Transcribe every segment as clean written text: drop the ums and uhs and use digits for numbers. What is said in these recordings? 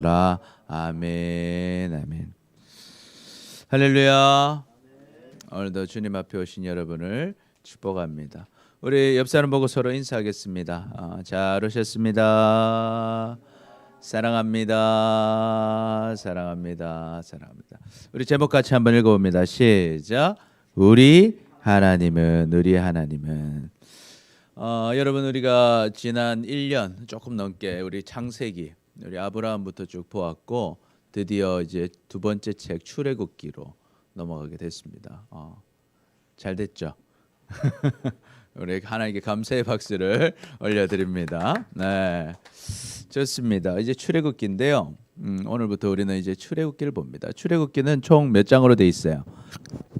라 아멘 아멘. 할렐루야. 오늘도 주님 앞에 오신 여러분을 축복합니다. 우리 옆 사람 보고 서로 인사하겠습니다. 잘 오셨습니다. 사랑합니다. 사랑합니다. 사랑합니다. 우리 제목 같이 한번 읽어봅니다. 시작. 우리 하나님은 여러분, 우리가 지난 1년 조금 넘게 우리 창세기, 우리 아브라함부터 쭉 보았고 드디어 이제 두 번째 책 출애굽기로 넘어가게 됐습니다. 잘 됐죠? 우리 하나님께 감사의 박수를 올려드립니다. 네, 좋습니다. 이제 출애굽기인데요. 오늘부터 우리는 이제 출애굽기를 봅니다. 출애굽기는 총 몇 장으로 되어 있어요?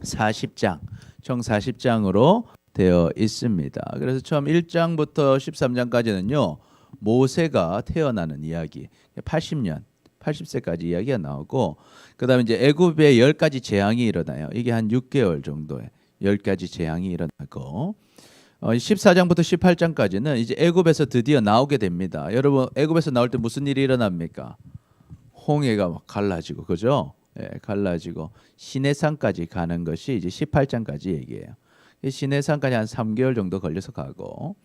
40장. 총 40장으로 되어 있습니다. 그래서 처음 1장부터 13장까지는요. 모세가 태어나는 이야기, 80세까지 이야기가 나오고, 그다음에 이제 애굽에 10가지 재앙이 일어나요. 이게 한 6개월 정도에 10가지 재앙이 일어나고, 14장부터 18장까지는 이제 애굽에서 드디어 나오게 됩니다. 여러분, 애굽에서 나올 때 무슨 일이 일어납니까? 홍해가 막 갈라지고, 그죠? 예, 갈라지고 시내산까지 가는 것이 이제 18장까지 얘기예요. 시내산까지 한 3개월 정도 걸려서 가고,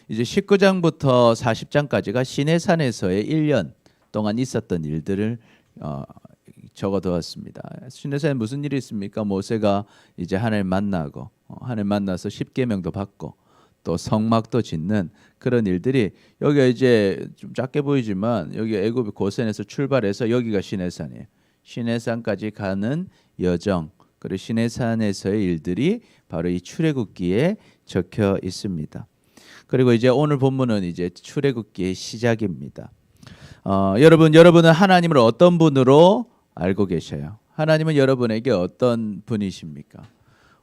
이제 19장부터 40장까지가 시내산에서의 1년 동안 있었던 일들을 적어두었습니다. 시내산에 무슨 일이 있습니까? 모세가 이제 하나님 만나고 하나님 만나서 10계명도 받고 또 성막도 짓는 그런 일들이, 여기가 이제 좀 작게 보이지만 여기 애굽 고센에서 출발해서 여기가 시내산이에요. 시내산까지 가는 여정, 그리고 시내산에서의 일들이 바로 이 출애굽기에 적혀 있습니다. 그리고 이제 오늘 본문은 이제 출애굽기의 시작입니다. 여러분은 하나님을 어떤 분으로 알고 계셔요? 하나님은 여러분에게 어떤 분이십니까?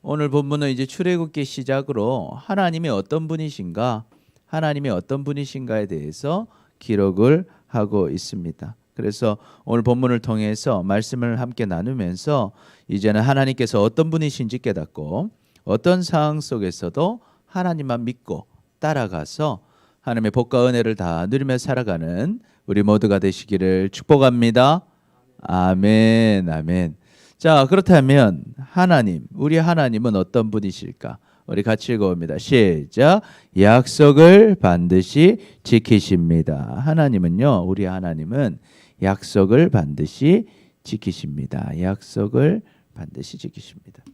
오늘 본문은 이제 출애굽기 시작으로 하나님이 어떤 분이신가, 하나님이 어떤 분이신가에 대해서 기록을 하고 있습니다. 그래서 오늘 본문을 통해서 말씀을 함께 나누면서 이제는 하나님께서 어떤 분이신지 깨닫고, 어떤 상황 속에서도 하나님만 믿고 따라가서 하나님의 복과 은혜를 다 누리며 살아가는 우리 모두가 되시기를 축복합니다. 아멘, 아멘. 자, 그렇다면 하나님, 우리 하나님은 어떤 분이실까? 우리 같이 읽어봅니다. 시작. 약속을 반드시 지키십니다. 하나님은요, 우리 하나님은 약속을 반드시 지키십니다. 약속을 반드시 지키십니다.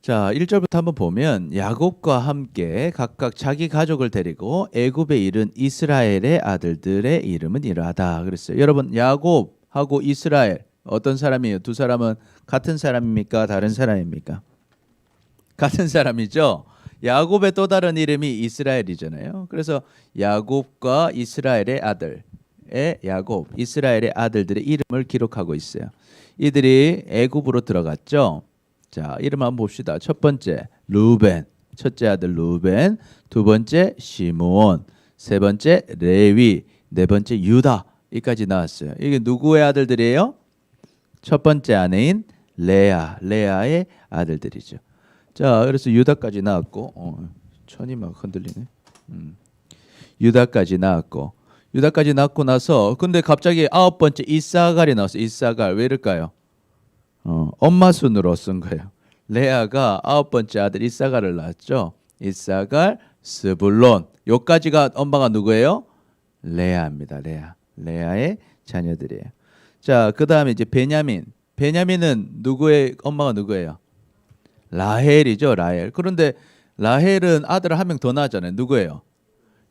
자, 1절부터 한번 보면 야곱과 함께 각각 자기 가족을 데리고 애굽에 이른 이스라엘의 아들들의 이름은 이러하다 그랬어요. 여러분, 야곱하고 이스라엘 어떤 사람이에요? 두 사람은 같은 사람입니까? 다른 사람입니까? 같은 사람이죠. 야곱의 또 다른 이름이 이스라엘이잖아요. 그래서 야곱과 이스라엘의 아들의 야곱, 이스라엘의 아들들의 이름을 기록하고 있어요. 이들이 애굽으로 들어갔죠. 자, 이름 한번 봅시다. 첫 번째 루벤, 첫째 아들 루벤, 두 번째 시므온, 세 번째 레위, 네 번째 유다. 이까지 나왔어요. 이게 누구의 아들들이에요? 첫 번째 아내인 레아의 아들들이죠. 자, 그래서 유다까지 나왔고, 천이 막 흔들리네. 유다까지 나왔고 나서, 근데 갑자기 9번째 이사갈이 나왔어요. 이사갈, 왜 이럴까요? 엄마 순으로 쓴 거예요. 레아가 9번째 아들 이사갈을 낳았죠. 이사갈, 스불론, 요까지가 엄마가 누구예요? 레아입니다. 레아의 자녀들이에요. 자, 그 다음에 이제 베냐민은 누구의 엄마가 누구예요? 라헬이죠. 라헬. 그런데 라헬은 아들을 한 명 더 낳았잖아요. 누구예요?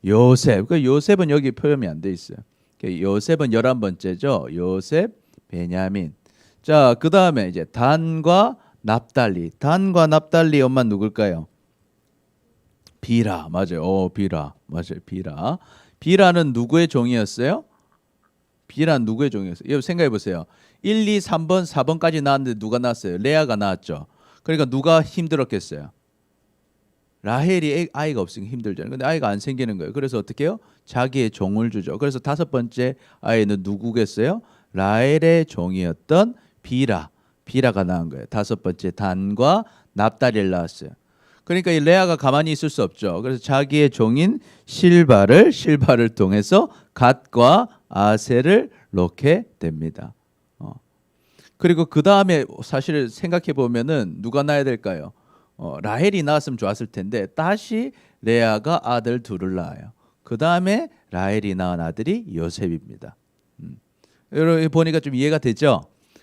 요셉. 그 요셉은 여기 표현이 안 돼 있어요. 요셉은 11번째죠. 요셉, 베냐민. 자, 그 다음에 이제 단과 납달리. 단과 납달리 엄마 누굴까요? 비라. 맞아요. 비라. 맞아요. 비라. 비라는 누구의 종이었어요? 비라는 누구의 종이었어요? 여러분 생각해 보세요. 1, 2, 3번, 4번까지 나왔는데 누가 나왔어요? 레아가 나왔죠. 그러니까 누가 힘들었겠어요? 라헬이 아이가 없으니까 힘들잖아요. 근데 아이가 안 생기는 거예요. 그래서 어떻게 해요? 자기의 종을 주죠. 그래서 5번째 아이는 누구겠어요? 라헬의 종이었던 비라가 낳은 거예요. 5번째 단과 납달리를 낳았어요. 그러니까 이 레아가 가만히 있을 수 없죠. 그래서 자기의 종인 실바를 통해서 갓과 아셀을 놓게 됩니다. 그리고 그 다음에 사실 생각해 보면은 누가 낳아야 될까요? 라헬이 낳았으면 좋았을 텐데 다시 레아가 아들 둘을 낳아요. 그 다음에 라헬이 낳은 아들이 요셉입니다. 여러분 보니까 좀 이해가 되죠?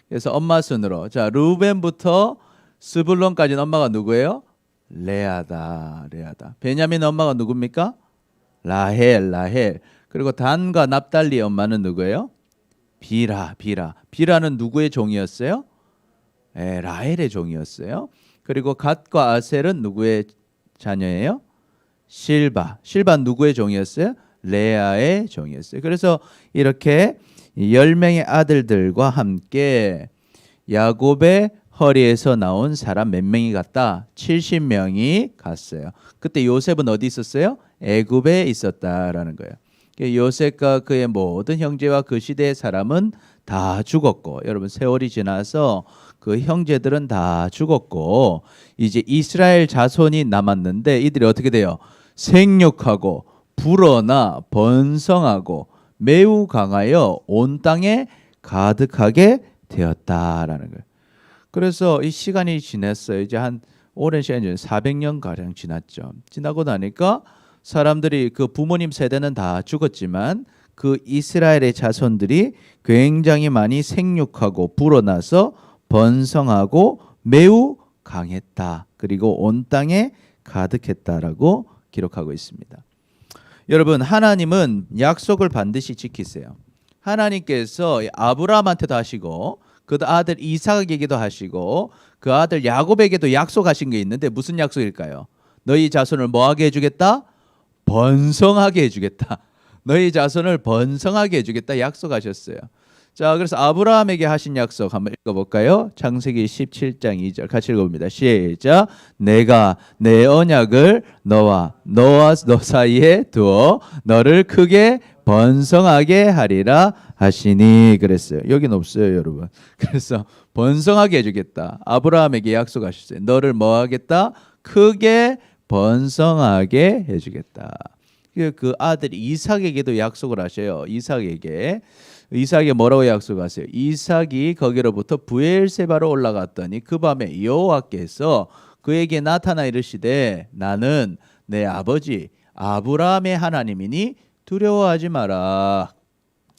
그래서 엄마 순으로 자 루벤부터 스불론까지는 엄마가 누구예요? 레아다. 베냐민 엄마가 누굽니까? 라헬. 그리고 단과 납달리 엄마는 누구예요? 비라는 누구의 종이었어요? 라헬의 종이었어요. 그리고 갓과 아셀은 누구의 자녀예요? 실바 누구의 종이었어요? 레아의 종이었어요. 그래서 이렇게 10명의 아들들과 함께 야곱의 허리에서 나온 사람 몇 명이 갔다? 70명이 갔어요. 그때 요셉은 어디 있었어요? 애굽에 있었다라는 거예요. 요셉과 그의 모든 형제와 그 시대의 사람은 다 죽었고, 여러분 세월이 지나서 그 형제들은 다 죽었고 이제 이스라엘 자손이 남았는데 이들이 어떻게 돼요? 생육하고 불어나 번성하고 매우 강하여 온 땅에 가득하게 되었다라는 거예요. 그래서 이 시간이 지났어요. 이제 한 오랜 시간이 400년 가량 지났죠. 지나고 나니까 사람들이 그 부모님 세대는 다 죽었지만 그 이스라엘의 자손들이 굉장히 많이 생육하고 불어나서 번성하고 매우 강했다. 그리고 온 땅에 가득했다라고 기록하고 있습니다. 여러분 하나님은 약속을 반드시 지키세요. 하나님께서 아브라함한테도 하시고 그 아들 이삭에게도 하시고 그 아들 야곱에게도 약속하신 게 있는데 무슨 약속일까요? 너희 자손을 뭐하게 해주겠다? 번성하게 해주겠다. 너희 자손을 번성하게 해주겠다 약속하셨어요. 자, 그래서 아브라함에게 하신 약속 한번 읽어볼까요? 창세기 17장 2절 같이 읽어봅니다. 시작. 내가 내 언약을 너와 너 사이에 두어 너를 크게 번성하게 하리라 하시니 그랬어요. 여기는 없어요, 여러분. 그래서 번성하게 해주겠다. 아브라함에게 약속하셨어요. 너를 뭐 하겠다? 크게 번성하게 해주겠다. 그 아들 이삭에게도 약속을 하셔요. 이삭에게 뭐라고 약속하세요? 이삭이 거기로부터 브엘세바로 올라갔더니 그 밤에 여호와께서 그에게 나타나 이르시되 나는 내 아버지 아브라함의 하나님이니 두려워하지 마라.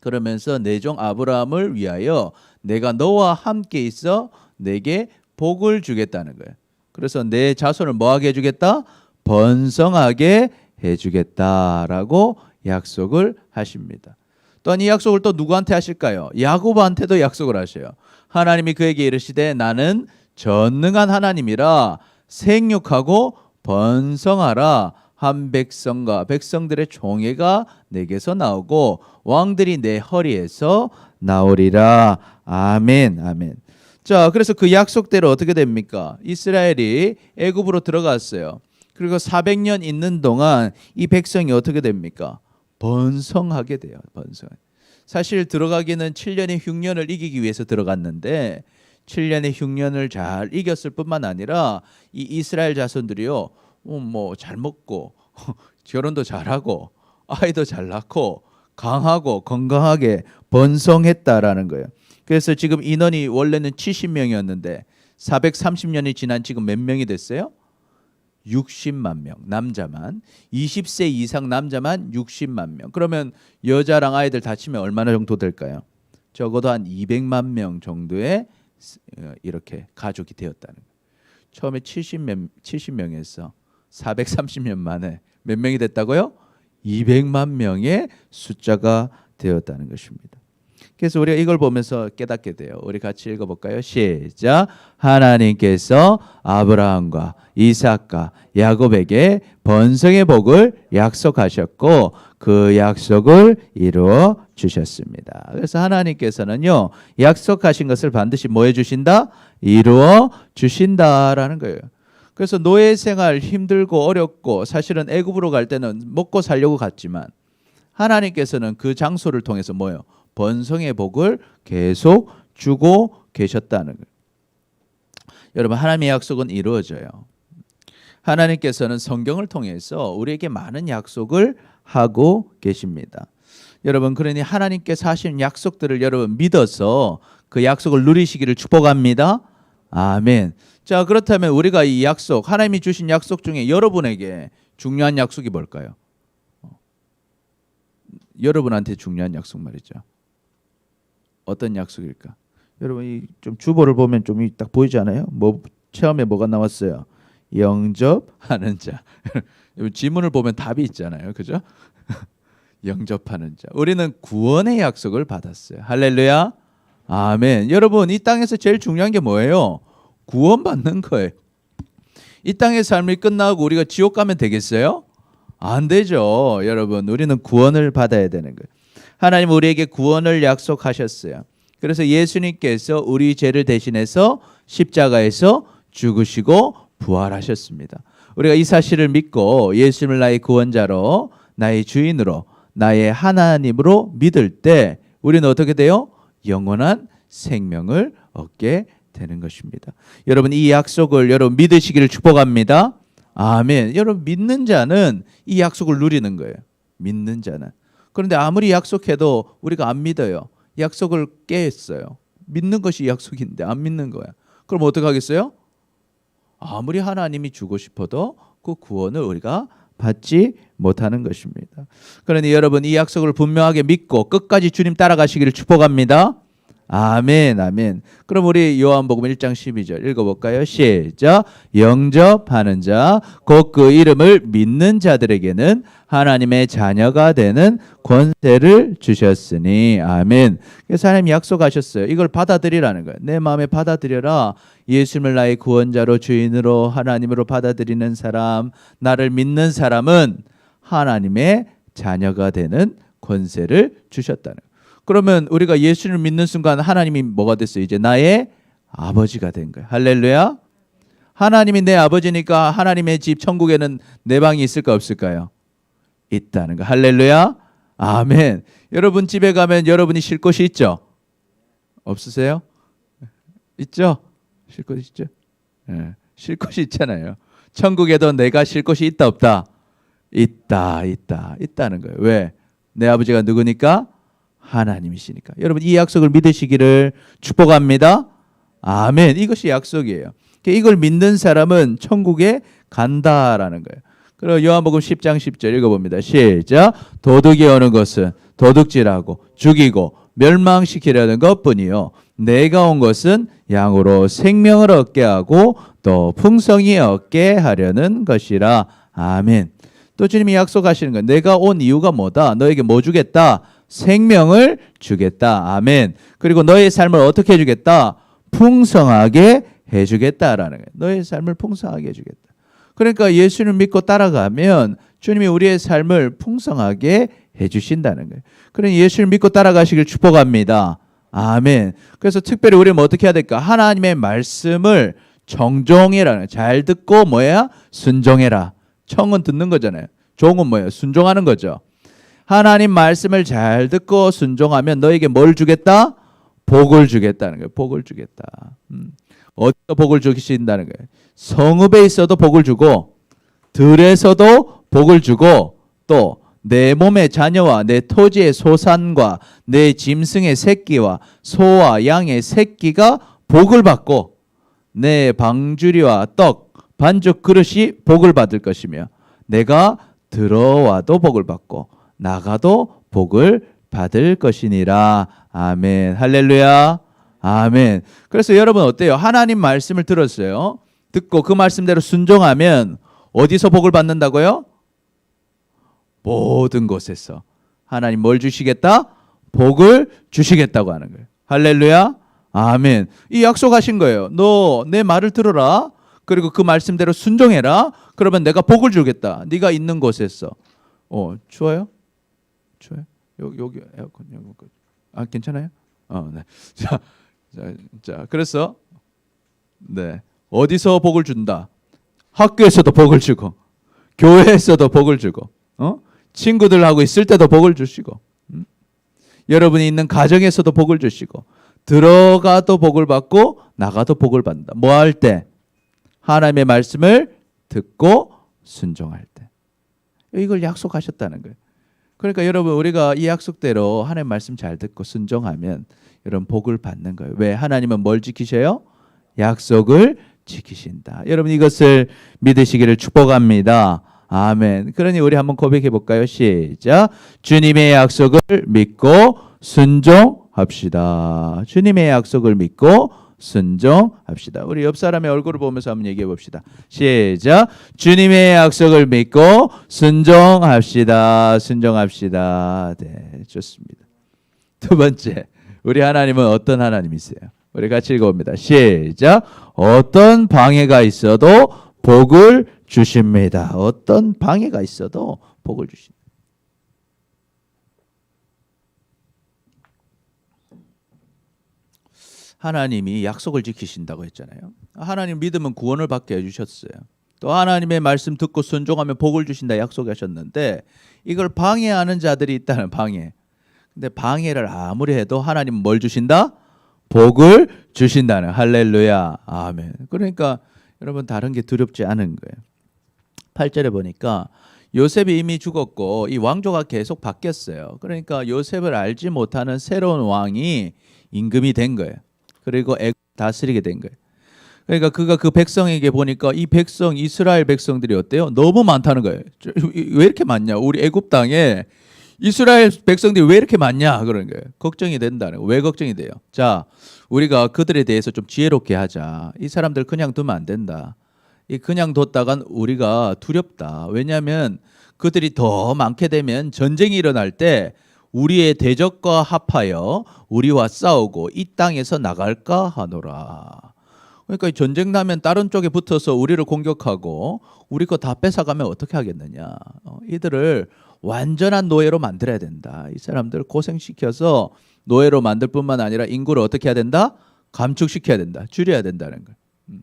그러면서 내 종 아브라함을 위하여 내가 너와 함께 있어 내게 복을 주겠다는 거예요. 그래서 내 자손을 뭐하게 해주겠다? 번성하게 해주겠다라고 약속을 하십니다. 또한 이 약속을 또 누구한테 하실까요? 야곱한테도 약속을 하셔요. 하나님이 그에게 이르시되 나는 전능한 하나님이라 생육하고 번성하라. 한 백성과 백성들의 종애가 내게서 나오고 왕들이 내 허리에서 나오리라. 아멘. 자, 그래서 그 약속대로 어떻게 됩니까? 이스라엘이 애굽으로 들어갔어요. 그리고 400년 있는 동안 이 백성이 어떻게 됩니까? 번성하게 돼요. 사실 들어가기는 7년의 흉년을 이기기 위해서 들어갔는데 7년의 흉년을 잘 이겼을 뿐만 아니라 이 이스라엘 자손들이요. 뭐 잘 먹고 결혼도 잘하고 아이도 잘 낳고 강하고 건강하게 번성했다라는 거예요. 그래서 지금 인원이 원래는 70명이었는데 430년이 지난 지금 몇 명이 됐어요? 60만 명 남자만 20세 이상 남자만 60만 명. 그러면 여자랑 아이들 다 치면 얼마나 정도 될까요? 적어도 한 200만 명 정도의 이렇게 가족이 되었다는 거예요. 처음에 70명에서 430년 만에 몇 명이 됐다고요? 200만 명의 숫자가 되었다는 것입니다. 그래서 우리가 이걸 보면서 깨닫게 돼요. 우리 같이 읽어볼까요? 시작. 하나님께서 아브라함과 이삭과 야곱에게 번성의 복을 약속하셨고 그 약속을 이루어 주셨습니다. 그래서 하나님께서는요 약속하신 것을 반드시 뭐 해주신다? 이루어 주신다라는 거예요. 그래서 노예 생활 힘들고 어렵고 사실은 애굽으로 갈 때는 먹고 살려고 갔지만 하나님께서는 그 장소를 통해서 뭐예요? 번성의 복을 계속 주고 계셨다는 거예요. 여러분 하나님의 약속은 이루어져요. 하나님께서는 성경을 통해서 우리에게 많은 약속을 하고 계십니다. 여러분, 그러니 하나님께서 하신 약속들을 여러분 믿어서 그 약속을 누리시기를 축복합니다. 아멘. 자, 그렇다면 우리가 이 약속, 하나님이 주신 약속 중에 여러분에게 중요한 약속이 뭘까요? 여러분한테 중요한 약속 말이죠. 어떤 약속일까? 여러분, 좀 주보를 보면 좀 딱 보이지 않아요? 뭐 처음에 뭐가 나왔어요? 영접하는 자. 지문을 보면 답이 있잖아요, 그죠? 영접하는 자. 우리는 구원의 약속을 받았어요. 할렐루야. 아멘. 여러분, 이 땅에서 제일 중요한 게 뭐예요? 구원받는 거예요. 이 땅의 삶이 끝나고 우리가 지옥 가면 되겠어요? 안 되죠. 여러분, 우리는 구원을 받아야 되는 거예요. 하나님 우리에게 구원을 약속하셨어요. 그래서 예수님께서 우리 죄를 대신해서 십자가에서 죽으시고 부활하셨습니다. 우리가 이 사실을 믿고 예수님을 나의 구원자로, 나의 주인으로, 나의 하나님으로 믿을 때 우리는 어떻게 돼요? 영원한 생명을 얻게 되는 것입니다. 여러분, 이 약속을 여러분 믿으시기를 축복합니다. 아멘. 여러분, 믿는 자는 이 약속을 누리는 거예요. 믿는 자는. 그런데 아무리 약속해도 우리가 안 믿어요. 약속을 깨했어요. 믿는 것이 약속인데 안 믿는 거야. 그럼 어떻게 하겠어요? 아무리 하나님이 주고 싶어도 그 구원을 우리가 받지 못하는 것입니다. 그러니 여러분, 이 약속을 분명하게 믿고 끝까지 주님 따라가시기를 축복합니다. 아멘, 아멘. 그럼 우리 요한복음 1장 12절 읽어볼까요? 시작. 영접하는 자, 곧 그 이름을 믿는 자들에게는 하나님의 자녀가 되는 권세를 주셨으니. 아멘. 그래서 하나님 약속하셨어요. 이걸 받아들이라는 거예요. 내 마음에 받아들여라. 예수님을 나의 구원자로, 주인으로, 하나님으로 받아들이는 사람, 나를 믿는 사람은 하나님의 자녀가 되는 권세를 주셨다는 거예요. 그러면 우리가 예수를 믿는 순간 하나님이 뭐가 됐어요? 이제 나의 아버지가 된 거예요. 할렐루야. 하나님이 내 아버지니까 하나님의 집 천국에는 내 방이 있을까 없을까요? 있다는 거. 할렐루야. 아멘. 여러분 집에 가면 여러분이 쉴 곳이 있죠? 없으세요? 있죠? 쉴 곳이 있죠? 네. 쉴 곳이 있잖아요. 천국에도 내가 쉴 곳이 있다 없다? 있다는 거예요. 왜? 내 아버지가 누구니까? 하나님이시니까. 여러분, 이 약속을 믿으시기를 축복합니다. 아멘. 이것이 약속이에요. 이걸 믿는 사람은 천국에 간다라는 거예요. 그리고 요한복음 10장 10절 읽어봅니다. 시작. 도둑이 오는 것은 도둑질하고 죽이고 멸망시키려는 것뿐이요, 내가 온 것은 양으로 생명을 얻게 하고 또 풍성히 얻게 하려는 것이라. 아멘. 또 주님이 약속하시는 거예요. 내가 온 이유가 뭐다? 너에게 뭐 주겠다? 생명을 주겠다. 아멘. 그리고 너의 삶을 어떻게 해주겠다? 풍성하게 해주겠다라는 거예요. 너의 삶을 풍성하게 해주겠다. 그러니까 예수를 믿고 따라가면 주님이 우리의 삶을 풍성하게 해주신다는 거예요. 그러니 예수를 믿고 따라가시길 축복합니다. 아멘. 그래서 특별히 우리는 어떻게 해야 될까? 하나님의 말씀을 정종해라. 잘 듣고 뭐야? 순종해라. 청은 듣는 거잖아요. 종은 뭐예요? 순종하는 거죠. 하나님 말씀을 잘 듣고 순종하면 너에게 뭘 주겠다? 복을 주겠다는 거예요. 복을 주겠다. 어디서 복을 주신다는 거예요? 성읍에 있어도 복을 주고, 들에서도 복을 주고, 또 내 몸의 자녀와 내 토지의 소산과 내 짐승의 새끼와 소와 양의 새끼가 복을 받고, 내 방주리와 떡, 반죽 그릇이 복을 받을 것이며, 내가 들어와도 복을 받고 나가도 복을 받을 것이니라. 아멘. 할렐루야. 아멘. 그래서 여러분 어때요? 하나님 말씀을 들었어요. 듣고 그 말씀대로 순종하면 어디서 복을 받는다고요? 모든 곳에서. 하나님 뭘 주시겠다? 복을 주시겠다고 하는 거예요. 할렐루야. 아멘. 이 약속하신 거예요. 너 내 말을 들어라. 그리고 그 말씀대로 순종해라. 그러면 내가 복을 주겠다. 네가 있는 곳에서. 추워요? 추워요? 여기 에어컨 여기. 아, 괜찮아요? 네. 자, 그래서 네. 어디서 복을 준다? 학교에서도 복을 주고, 교회에서도 복을 주고, 친구들하고 있을 때도 복을 주시고, 여러분이 있는 가정에서도 복을 주시고, 들어가도 복을 받고 나가도 복을 받는다. 뭐 할 때? 하나님의 말씀을 듣고 순종할 때. 이걸 약속하셨다는 거예요. 그러니까 여러분 우리가 이 약속대로 하나님 말씀 잘 듣고 순종하면 여러분 복을 받는 거예요. 왜? 하나님은 뭘 지키셔요? 약속을 지키신다. 여러분 이것을 믿으시기를 축복합니다. 아멘. 그러니 우리 한번 고백해 볼까요? 시작. 주님의 약속을 믿고 순종합시다. 주님의 약속을 믿고 순종합시다. 우리 옆 사람의 얼굴을 보면서 한번 얘기해 봅시다. 시작. 주님의 약속을 믿고 순종합시다. 순종합시다. 네, 좋습니다. 두 번째, 우리 하나님은 어떤 하나님이세요? 우리 같이 읽어봅니다. 시작. 어떤 방해가 있어도 복을 주십니다. 어떤 방해가 있어도 복을 주십니다. 하나님이 약속을 지키신다고 했잖아요. 하나님 믿으면 구원을 받게 해주셨어요. 또 하나님의 말씀 듣고 순종하면 복을 주신다 약속하셨는데 이걸 방해하는 자들이 있다는 방해. 근데 방해를 아무리 해도 하나님은 뭘 주신다? 복을 주신다는. 할렐루야. 아멘. 그러니까 여러분 다른 게 두렵지 않은 거예요. 8절에 보니까 요셉이 이미 죽었고 이 왕조가 계속 바뀌었어요. 그러니까 요셉을 알지 못하는 새로운 왕이 임금이 된 거예요. 그리고 애굽 다스리게 된 거예요. 그러니까 그가 그 백성에게 보니까 이 백성 이스라엘 백성들이 어때요? 너무 많다는 거예요. 왜 이렇게 많냐? 우리 애굽 땅에 이스라엘 백성들이 왜 이렇게 많냐? 그런 거예요. 걱정이 된다는 거예요. 왜 걱정이 돼요? 자, 우리가 그들에 대해서 좀 지혜롭게 하자. 이 사람들 그냥 두면 안 된다. 이 그냥 뒀다간 우리가 두렵다. 왜냐하면 그들이 더 많게 되면 전쟁이 일어날 때 우리의 대적과 합하여 우리와 싸우고 이 땅에서 나갈까 하노라. 그러니까 전쟁 나면 다른 쪽에 붙어서 우리를 공격하고 우리 거 다 뺏어가면 어떻게 하겠느냐. 이들을 완전한 노예로 만들어야 된다. 이 사람들 고생시켜서 노예로 만들 뿐만 아니라 인구를 어떻게 해야 된다? 감축시켜야 된다. 줄여야 된다는 거예요.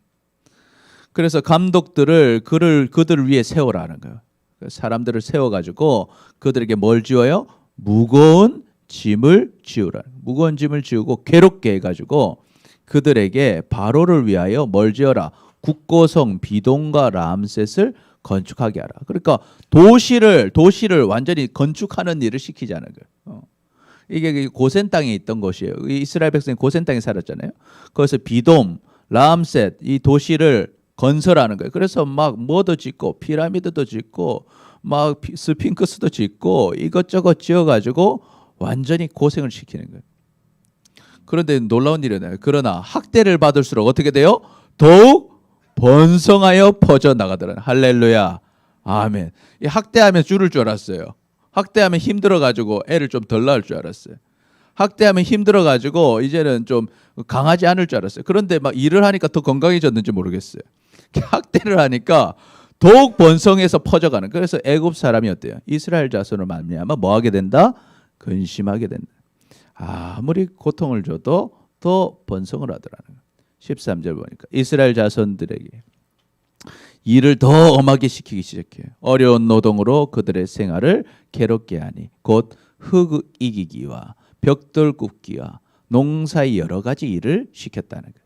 그래서 감독들을 그들을 위해 세우라는 거예요. 사람들을 세워가지고 그들에게 뭘 지어요? 무거운 짐을 지우라. 무거운 짐을 지우고 괴롭게 해가지고 그들에게 바로를 위하여 뭘 지어라? 국고성 비동과 람셋을 건축하게 하라. 그러니까 도시를 완전히 건축하는 일을 시키자는 거예요. 이게 고센 땅에 있던 곳이에요. 이스라엘 백성이 고센 땅에 살았잖아요. 거기서 비돔, 람셋 이 도시를 건설하는 거예요. 그래서 막 뭐도 짓고 피라미드도 짓고 막 스핑크스도 짓고 이것저것 지어가지고 완전히 고생을 시키는 거예요. 그런데 놀라운 일이 나요. 그러나 학대를 받을수록 어떻게 돼요? 더욱 번성하여 퍼져나가더라. 할렐루야. 아멘. 이 학대하면 줄을 줄 알았어요. 학대하면 힘들어가지고 애를 좀 덜 낳을 줄 알았어요. 학대하면 힘들어가지고 이제는 좀 강하지 않을 줄 알았어요. 그런데 막 일을 하니까 더 건강해졌는지 모르겠어요. 학대를 하니까 더욱 번성해서 퍼져가는. 그래서 애굽 사람이 어때요? 이스라엘 자손을 말미암아 뭐 하게 된다? 근심하게 된다. 아무리 고통을 줘도 더 번성을 하더라는 거예요. 13절 보니까 이스라엘 자손들에게 일을 더 엄하게 시키기 시작해요. 어려운 노동으로 그들의 생활을 괴롭게 하니 곧 흙 이기기와 벽돌 굽기와 농사의 여러 가지 일을 시켰다는 거예요.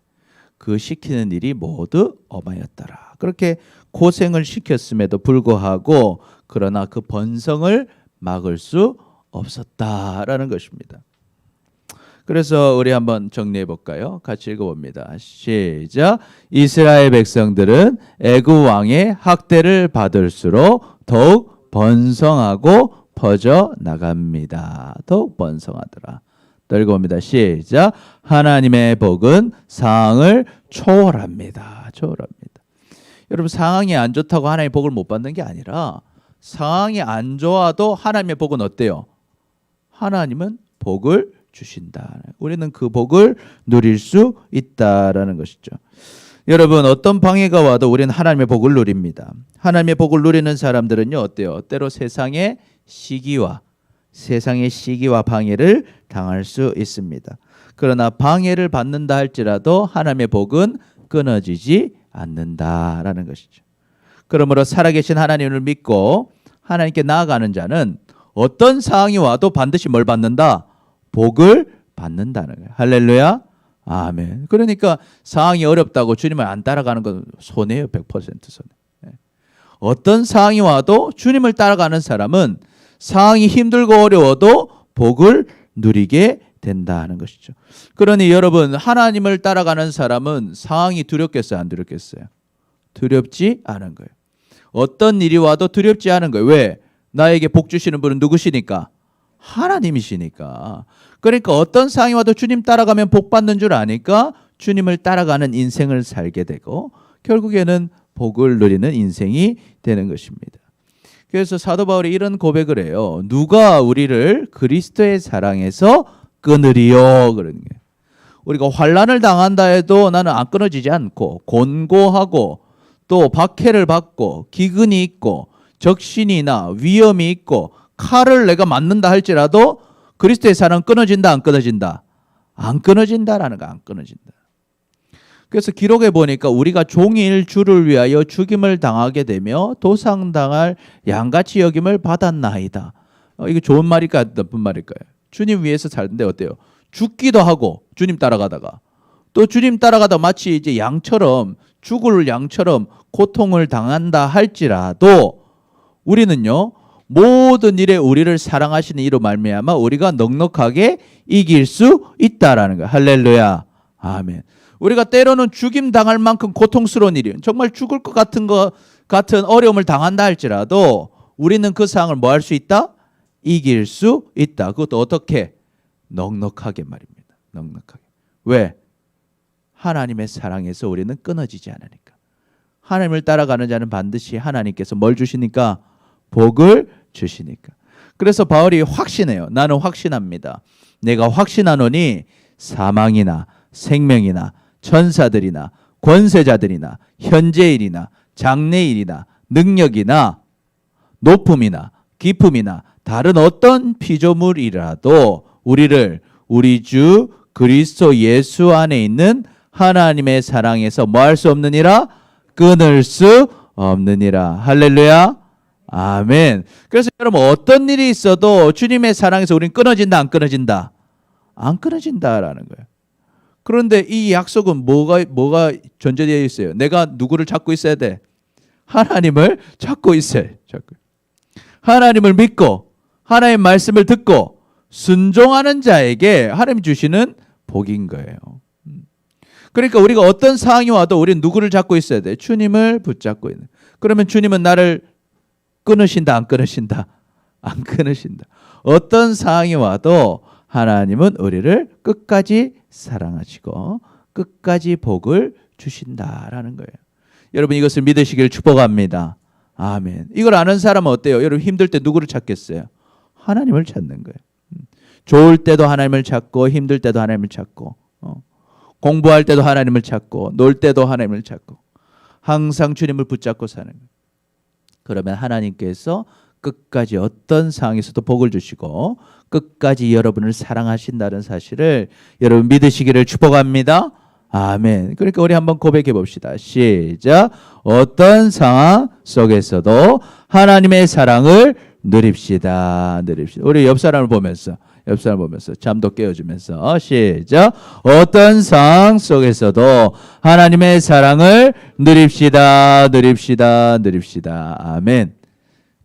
그 시키는 일이 모두 엄하였더라. 그렇게 고생을 시켰음에도 불구하고 그러나 그 번성을 막을 수 없었다라는 것입니다. 그래서 우리 한번 정리해 볼까요? 같이 읽어봅니다. 시작. 이스라엘 백성들은 애굽 왕의 학대를 받을수록 더욱 번성하고 퍼져 나갑니다. 더욱 번성하더라. 또 읽어봅니다. 시작. 하나님의 복은 상황을 초월합니다. 초월합니다. 여러분 상황이 안 좋다고 하나님의 복을 못 받는 게 아니라 상황이 안 좋아도 하나님의 복은 어때요? 하나님은 복을 주신다. 우리는 그 복을 누릴 수 있다라는 것이죠. 여러분 어떤 방해가 와도 우리는 하나님의 복을 누립니다. 하나님의 복을 누리는 사람들은요 어때요? 때로 세상의 시기와 방해를 당할 수 있습니다. 그러나 방해를 받는다 할지라도 하나님의 복은 끊어지지 않는다라는 것이죠. 그러므로 살아계신 하나님을 믿고 하나님께 나아가는 자는 어떤 상황이 와도 반드시 뭘 받는다? 복을 받는다는 거예요. 할렐루야. 아멘. 그러니까 상황이 어렵다고 주님을 안 따라가는 건 손해예요. 100% 손해. 어떤 상황이 와도 주님을 따라가는 사람은 상황이 힘들고 어려워도 복을 누리게 된다 하는 것이죠. 그러니 여러분, 하나님을 따라가는 사람은 상황이 두렵겠어요, 안 두렵겠어요? 두렵지 않은 거예요. 어떤 일이 와도 두렵지 않은 거예요. 왜? 나에게 복 주시는 분은 누구시니까? 하나님이시니까. 그러니까 어떤 상황이 와도 주님 따라가면 복 받는 줄 아니까 주님을 따라가는 인생을 살게 되고 결국에는 복을 누리는 인생이 되는 것입니다. 그래서 사도 바울이 이런 고백을 해요. 누가 우리를 그리스도의 사랑에서 끊으리요? 그러는 거예요. 우리가 환난을 당한다 해도 나는 안 끊어지지 않고 곤고하고 또 박해를 받고 기근이 있고 적신이나 위험이 있고 칼을 내가 맞는다 할지라도 그리스도의 사랑은 끊어진다, 안 끊어진다? 안 끊어진다라는 거, 안 끊어진다. 그래서 기록에 보니까 우리가 종일 주를 위하여 죽임을 당하게 되며 도상당할 양같이 여김을 받았나이다. 이게 좋은 말일까요? 나쁜 말일까요? 주님 위해서 살는데 어때요? 죽기도 하고 주님 따라가다가 또 주님 따라가다 마치 이제 양처럼 죽을 양처럼 고통을 당한다 할지라도 우리는요 모든 일에 우리를 사랑하시는 이로 말미암아 우리가 넉넉하게 이길 수 있다라는 거예요. 할렐루야, 아멘. 우리가 때로는 죽임 당할 만큼 고통스러운 일이 정말 죽을 것 같은 어려움을 당한다 할지라도 우리는 그 상황을 뭐 할 수 있다? 이길 수 있다. 그것도 어떻게? 넉넉하게 말입니다. 넉넉하게. 왜? 하나님의 사랑에서 우리는 끊어지지 않으니까. 하나님을 따라가는 자는 반드시 하나님께서 뭘 주시니까? 복을 주시니까. 그래서 바울이 확신해요. 나는 확신합니다. 내가 확신하노니 사망이나 생명이나 천사들이나 권세자들이나 현재일이나 장래일이나 능력이나 높음이나 깊음이나 다른 어떤 피조물이라도 우리를 우리 주 그리스도 예수 안에 있는 하나님의 사랑에서 뭐 할 수 없느니라? 끊을 수 없느니라. 할렐루야, 아멘. 그래서 여러분 어떤 일이 있어도 주님의 사랑에서 우리는 끊어진다, 안 끊어진다? 안 끊어진다라는 거예요. 그런데 이 약속은 뭐가 전제되어 있어요? 내가 누구를 찾고 있어야 돼? 하나님을 찾고 있어요. 하나님을 믿고 하나님의 말씀을 듣고 순종하는 자에게 하나님 주시는 복인 거예요. 그러니까 우리가 어떤 상황이 와도 우리는 누구를 잡고 있어야 돼? 주님을 붙잡고 있는. 그러면 주님은 나를 끊으신다, 안 끊으신다? 안 끊으신다. 어떤 상황이 와도 하나님은 우리를 끝까지 사랑하시고 끝까지 복을 주신다라는 거예요. 여러분 이것을 믿으시길 축복합니다. 아멘. 이걸 아는 사람은 어때요? 여러분 힘들 때 누구를 찾겠어요? 하나님을 찾는 거예요. 좋을 때도 하나님을 찾고 힘들 때도 하나님을 찾고 공부할 때도 하나님을 찾고 놀 때도 하나님을 찾고 항상 주님을 붙잡고 사는 거예요. 그러면 하나님께서 끝까지 어떤 상황에서도 복을 주시고 끝까지 여러분을 사랑하신다는 사실을 여러분 믿으시기를 축복합니다. 아멘. 그러니까 우리 한번 고백해 봅시다. 시작. 어떤 상황 속에서도 하나님의 사랑을 누립시다. 우리 옆 사람을 보면서 잠도 깨워주면서 시작. 어떤 상황 속에서도 하나님의 사랑을 누립시다. 아멘.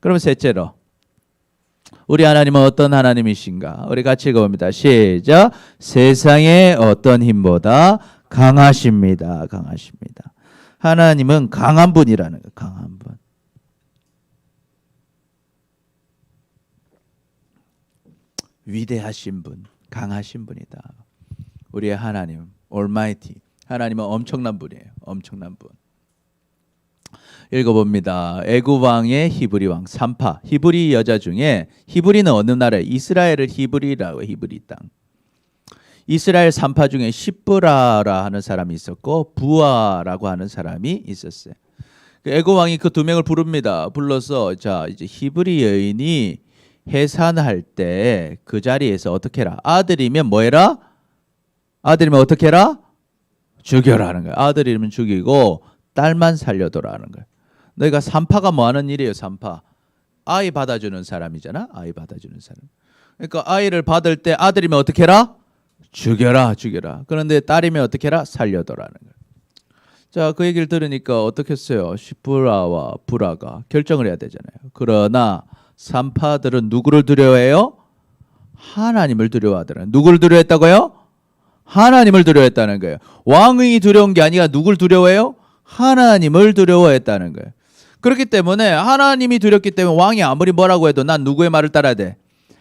그럼 셋째로 우리 하나님은 어떤 하나님이신가? 우리 같이 읽어봅니다. 시작. 세상의 어떤 힘보다 강하십니다. 하나님은 강한 분이라는 거예요. 강한 분. 위대하신 분, 강하신 분이다. 우리의 하나님, Almighty. 하나님은 엄청난 분이에요. 엄청난 분. 읽어봅니다. 애굽 왕의 히브리 왕 산파. 히브리 여자 중에 히브리는 어느 나라에? 이스라엘을 히브리라고. 히브리 땅. 이스라엘 산파 중에 시브라라 하는 사람이 있었고 부아라고 하는 사람이 있었어요. 애굽 왕이 그 두 명을 부릅니다. 불러서 자 이제 히브리 여인이 해산할 때 그 자리에서 어떻게 해라? 아들이면 뭐 해라? 아들이면 어떻게 해라? 죽여라 하는 거야. 아들이면 죽이고 딸만 살려둬라 하는 거야. 너희가 산파가 뭐 하는 일이에요? 산파. 아이 받아주는 사람이잖아. 아이 받아주는 사람. 그러니까 아이를 받을 때 아들이면 어떻게 해라? 죽여라. 그런데 딸이면 어떻게 해라? 살려둬라 하는 거야. 자, 그 얘기를 들으니까 어떻겠어요? 시브라와 브라가 결정을 해야 되잖아요. 그러나 산파들은 누구를 두려워해요? 하나님을 두려워하더라. 누구를 두려워했다고요? 하나님을 두려워했다는 거예요. 왕이 두려운 게 아니라 누굴 두려워해요? 하나님을 두려워했다는 거예요. 그렇기 때문에 하나님이 두렵기 때문에 왕이 아무리 뭐라고 해도 난 누구의 말을 따라야 돼?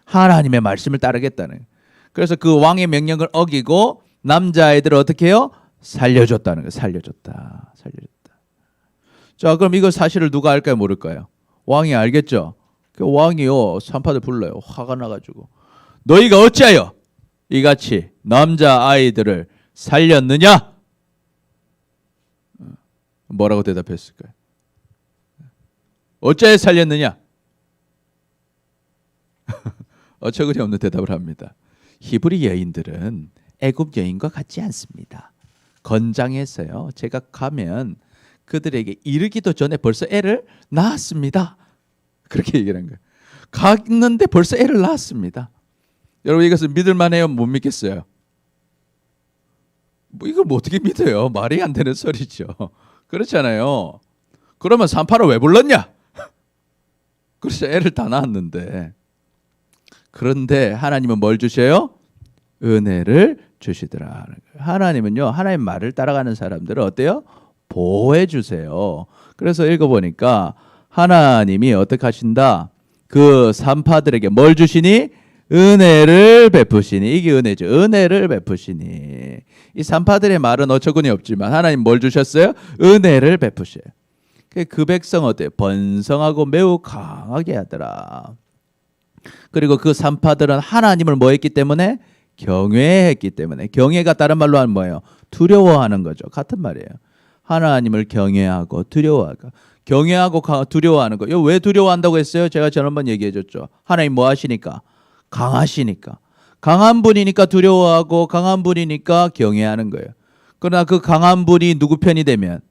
하나님의 말씀을 따르겠다는 거예요. 그래서 그 왕의 명령을 어기고 남자아이들을 어떻게 해요? 살려줬다는 거예요. 살려줬다. 자, 그럼 이거 사실을 누가 알까요? 모를까요? 왕이 알겠죠? 그 왕이요, 산파들 불러요. 화가 나가지고 너희가 어찌하여 이같이 남자아이들을 살렸느냐? 뭐라고 대답했을까요? 어찌하여 살렸느냐? 어처구니 없는 대답을 합니다. 히브리 여인들은 애굽 여인과 같지 않습니다. 건장해서요. 제가 가면 그들에게 이르기도 전에 벌써 애를 낳았습니다. 그렇게 얘기를 한 거예요. 갔는데 벌써 애를 낳았습니다. 여러분 이것을 믿을 만해요? 못 믿겠어요? 뭐 이걸 뭐 어떻게 믿어요? 말이 안 되는 소리죠. 그렇잖아요. 그러면 산파를 왜 불렀냐? 그래서 애를 다 낳았는데. 그런데 하나님은 뭘 주셔요? 은혜를 주시더라. 하나님은요, 하나님 말을 따라가는 사람들을 어때요? 보호해 주세요. 그래서 읽어보니까 하나님이 어떻게 하신다? 그 산파들에게 뭘 주시니? 은혜를 베푸시니. 이게 은혜죠. 은혜를 베푸시니. 이 산파들의 말은 어처구니 없지만 하나님 뭘 주셨어요? 은혜를 베푸셔요. 그 백성 어때요? 번성하고 매우 강하게 하더라. 그리고 그 산파들은 하나님을 뭐 했기 때문에? 경외했기 때문에. 경외가 다른 말로 하면 뭐예요? 두려워하는 거죠. 같은 말이에요. 하나님을 경외하고 두려워하고. 경외하고 두려워하는 거. 이거 왜 두려워한다고 했어요? 제가 지난번 얘기해 줬죠. 하나님 뭐 하시니까? 강하시니까. 강한 분이니까 두려워하고 강한 분이니까 경외하는 거예요. 그러나 그 강한 분이 누구 편이 되면?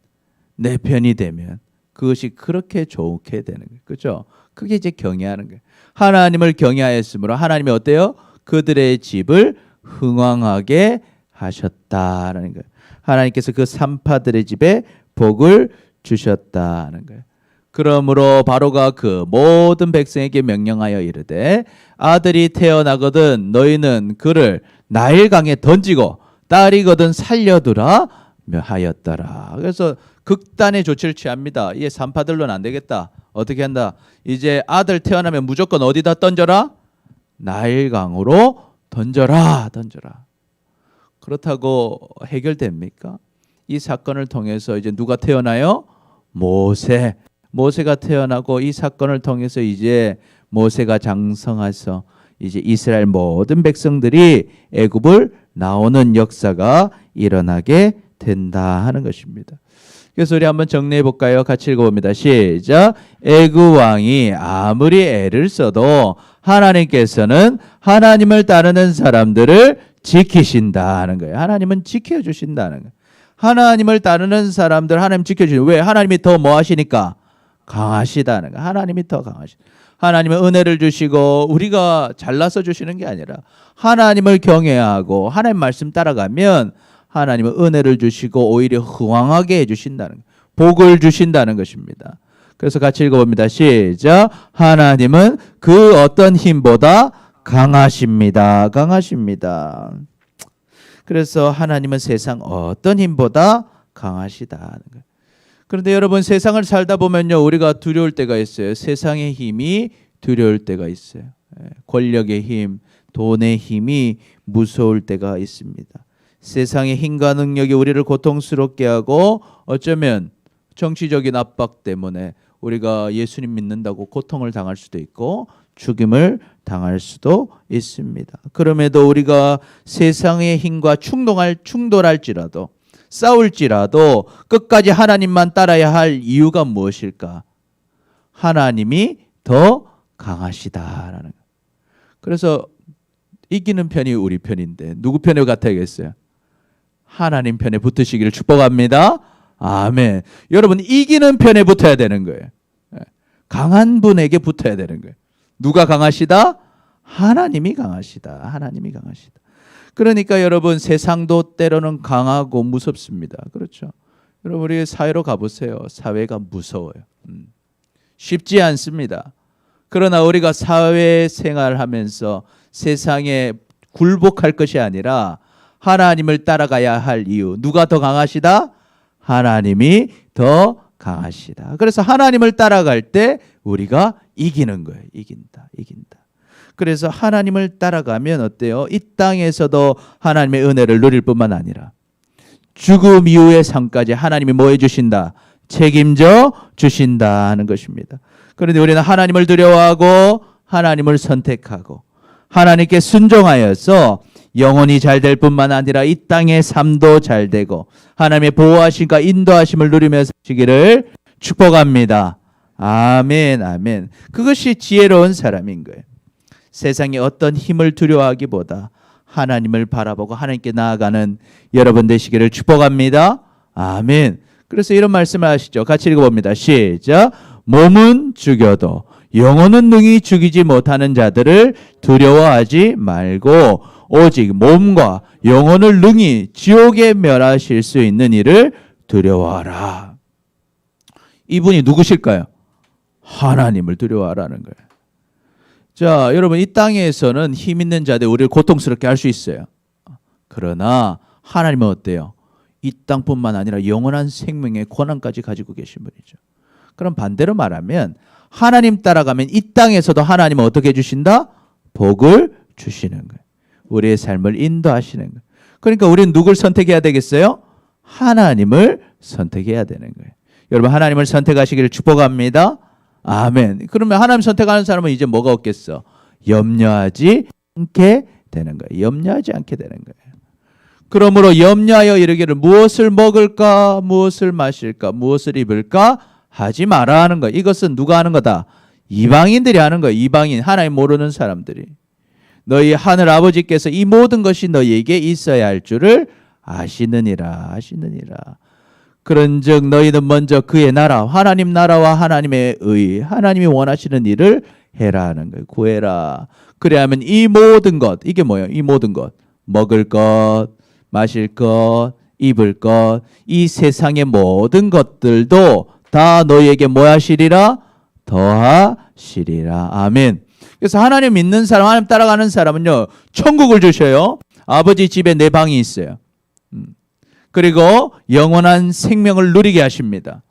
내 편이 되면 그것이 그렇게 좋게 되는 거예요. 그렇죠? 그게 이제 경외하는 거예요. 하나님을 경외하였으므로 하나님이 어때요? 그들의 집을 흥왕하게 하셨다라는 거예요. 하나님께서 그 산파들의 집에 복을 주셨다는 거예요. 그러므로 바로가 그 모든 백성에게 명령하여 이르되 아들이 태어나거든 너희는 그를 나일강에 던지고 딸이거든 살려두라 하였더라. 그래서 극단의 조치를 취합니다. 이 산파들로는 안 되겠다. 어떻게 한다? 이제 아들 태어나면 무조건 어디다 던져라? 나일강으로 던져라. 그렇다고 해결됩니까? 이 사건을 통해서 이제 누가 태어나요? 모세가 태어나고 이 사건을 통해서 이제 모세가 장성해서 이제 이스라엘 모든 백성들이 애굽을 나오는 역사가 일어나게 된다 하는 것입니다. 그래서 우리 한번 정리해 볼까요? 같이 읽어봅니다. 시작. 애굽 왕이 아무리 애를 써도 하나님께서는 하나님을 따르는 사람들을 지키신다는 거예요. 하나님은 지켜주신다는 거예요. 하나님을 따르는 사람들 하나님 지켜주시는. 왜? 하나님이 더 뭐 하시니까? 강하시다는 거예요. 하나님이 더 강하시다. 하나님은 은혜를 주시고 우리가 잘나서 주시는 게 아니라 하나님을 경외하고 하나님 말씀 따라가면 하나님은 은혜를 주시고 오히려 흥왕하게 해주신다는 거예요. 복을 주신다는 것입니다. 그래서 같이 읽어봅니다. 시작. 하나님은 그 어떤 힘보다 강하십니다. 그래서 하나님은 세상 어떤 힘보다 강하시다는 거예요. 그런데 여러분 세상을 살다 보면요 우리가 두려울 때가 있어요. 세상의 힘이 두려울 때가 있어요. 권력의 힘, 돈의 힘이 무서울 때가 있습니다. 세상의 힘과 능력이 우리를 고통스럽게 하고 어쩌면 정치적인 압박 때문에 우리가 예수님 믿는다고 고통을 당할 수도 있고 죽임을 당할 수도 있습니다. 그럼에도 우리가 세상의 힘과 충돌할지라도 싸울지라도 끝까지 하나님만 따라야 할 이유가 무엇일까? 하나님이 더 강하시다라는 거예요. 그래서 이기는 편이 우리 편인데 누구 편에 같아야겠어요? 하나님 편에 붙으시기를 축복합니다. 아멘. 여러분 이기는 편에 붙어야 되는 거예요. 강한 분에게 붙어야 되는 거예요. 누가 강하시다? 하나님이 강하시다. 그러니까 여러분 세상도 때로는 강하고 무섭습니다. 그렇죠? 여러분 우리 사회로 가보세요. 사회가 무서워요. 쉽지 않습니다. 그러나 우리가 사회생활하면서 세상에 굴복할 것이 아니라 하나님을 따라가야 할 이유. 누가 더 강하시다? 하나님이 더 강하시다. 그래서 하나님을 따라갈 때 우리가 이기는 거예요. 이긴다. 그래서 하나님을 따라가면 어때요? 이 땅에서도 하나님의 은혜를 누릴 뿐만 아니라 죽음 이후의 삶까지 하나님이 뭐 해주신다? 책임져 주신다는 것입니다. 그런데 우리는 하나님을 두려워하고 하나님을 선택하고 하나님께 순종하여서 영혼이 잘 될 뿐만 아니라 이 땅의 삶도 잘 되고 하나님의 보호하심과 인도하심을 누리며 사시기를 축복합니다. 아멘, 아멘. 그것이 지혜로운 사람인 거예요. 세상에 어떤 힘을 두려워하기보다 하나님을 바라보고 하나님께 나아가는 여러분 되시기를 축복합니다. 아멘. 그래서 이런 말씀을 하시죠. 같이 읽어봅니다. 시작. 몸은 죽여도 영혼은 능히 죽이지 못하는 자들을 두려워하지 말고 오직 몸과 영혼을 능히 지옥에 멸하실 수 있는 이를 두려워하라. 이분이 누구실까요? 하나님을 두려워하라는 거예요. 자, 여러분 이 땅에서는 힘 있는 자들 우리를 고통스럽게 할 수 있어요. 그러나 하나님은 어때요? 이 땅뿐만 아니라 영원한 생명의 권한까지 가지고 계신 분이죠. 그럼 반대로 말하면 하나님 따라가면 이 땅에서도 하나님은 어떻게 해주신다? 복을 주시는 거예요. 우리의 삶을 인도하시는 거예요. 그러니까 우리는 누굴 선택해야 되겠어요? 하나님을 선택해야 되는 거예요. 여러분 하나님을 선택하시기를 축복합니다. 아멘. 그러면 하나님 선택하는 사람은 이제 뭐가 없겠어? 염려하지 않게 되는 거예요. 염려하지 않게 되는 거예요. 그러므로 염려하여 이르기를 무엇을 먹을까? 무엇을 마실까? 무엇을 입을까? 하지 마라 하는 거예요. 이것은 누가 하는 거다? 이방인들이 하는 거예요. 이방인, 하나님 모르는 사람들이. 너희 하늘 아버지께서 이 모든 것이 너희에게 있어야 할 줄을 아시느니라. 그런즉 너희는 먼저 그의 나라, 하나님 나라와 하나님의 의, 하나님이 원하시는 일을 해라 하는 거예요. 구해라. 그래야면 이 모든 것, 이게 뭐예요? 이 모든 것, 먹을 것, 마실 것, 입을 것, 이 세상의 모든 것들도 다 너희에게 뭐 하시리라? 더하시리라. 아멘. 그래서 하나님 믿는 사람, 하나님 따라가는 사람은요, 천국을 주셔요. 아버지 집에 내 방이 있어요. 그리고 영원한 생명을 누리게 하십니다.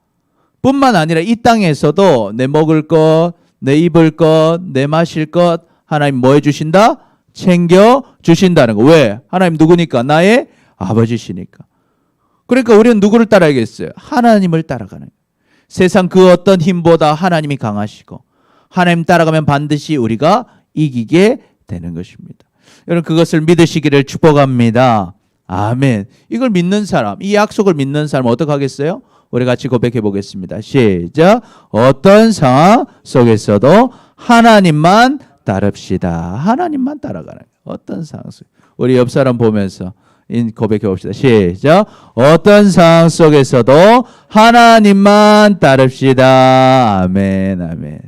뿐만 아니라 이 땅에서도 내 먹을 것, 내 입을 것, 내 마실 것 하나님 뭐 해주신다? 챙겨 주신다는 거. 왜? 하나님 누구니까? 나의 아버지시니까. 그러니까 우리는 누구를 따라야겠어요? 하나님을 따라가는 거예요. 세상 그 어떤 힘보다 하나님이 강하시고 하나님 따라가면 반드시 우리가 이기게 되는 것입니다. 여러분 그것을 믿으시기를 축복합니다. 아멘. 이걸 믿는 사람, 이 약속을 믿는 사람은 어떻게 하겠어요? 우리 같이 고백해 보겠습니다. 시작. 어떤 상황 속에서도 하나님만 따릅시다. 하나님만 따라가는 거예요. 어떤 상황 속. 우리 옆 사람 보면서 고백해 봅시다. 시작. 어떤 상황 속에서도 하나님만 따릅시다. 아멘, 아멘.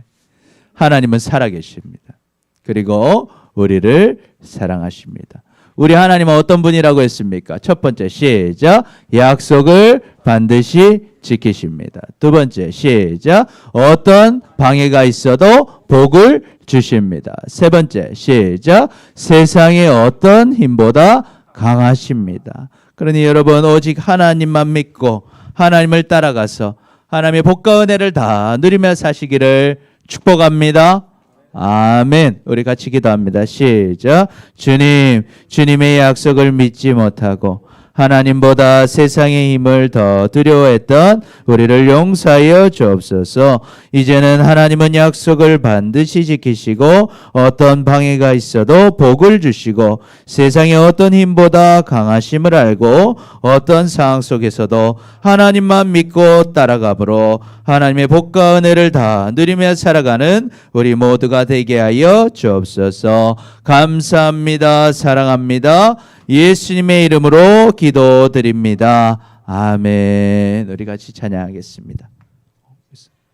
하나님은 살아계십니다. 그리고 우리를 사랑하십니다. 우리 하나님은 어떤 분이라고 했습니까? 첫 번째 시작. 약속을 반드시 지키십니다. 두 번째 시작. 어떤 방해가 있어도 복을 주십니다. 세 번째 시작. 세상의 어떤 힘보다 강하십니다. 그러니 여러분 오직 하나님만 믿고 하나님을 따라가서 하나님의 복과 은혜를 다 누리며 사시기를 축복합니다. 아멘. 우리 같이 기도합니다. 시작. 주님, 주님의 약속을 믿지 못하고 하나님보다 세상의 힘을 더 두려워했던 우리를 용서하여 주옵소서. 이제는 하나님은 약속을 반드시 지키시고 어떤 방해가 있어도 복을 주시고 세상의 어떤 힘보다 강하심을 알고 어떤 상황 속에서도 하나님만 믿고 따라가므로 하나님의 복과 은혜를 다 누리며 살아가는 우리 모두가 되게 하여 주옵소서. 감사합니다. 사랑합니다. 예수님의 이름으로 기도드립니다. 아멘. 우리 같이 찬양하겠습니다.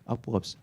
악보가 없어.